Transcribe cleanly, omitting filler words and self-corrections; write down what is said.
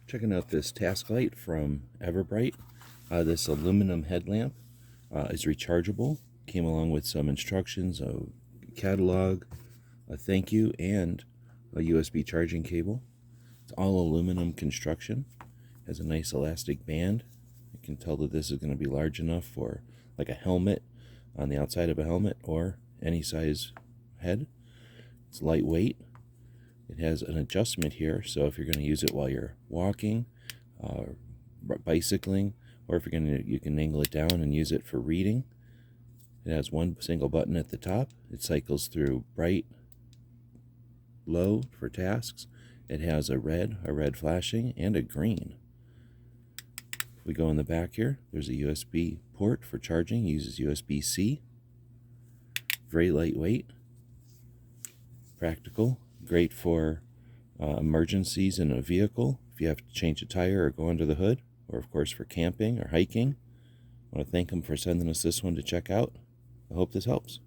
Checking out this task light from EverBrite. This aluminum headlamp is rechargeable. Came along with some instructions, a catalog, a thank you, and a USB charging cable. It's all aluminum construction. Has a nice elastic band. You can tell that this is going to be large enough for like a helmet, on the outside of a helmet, or any size head. It's lightweight. It has an adjustment here, so if you're going to use it while you're walking, bicycling, or if you're going to, you can angle it down and use it for reading. It has one single button at the top. It cycles through bright, low for tasks. It has a red flashing, and a green. If we go in the back here, there's a USB port for charging. It uses USB-C. Very lightweight, practical, great for emergencies in a vehicle. If you have to change a tire or go under the hood, or of course for camping or hiking. I want to thank them for sending us this one to check out. I hope this helps.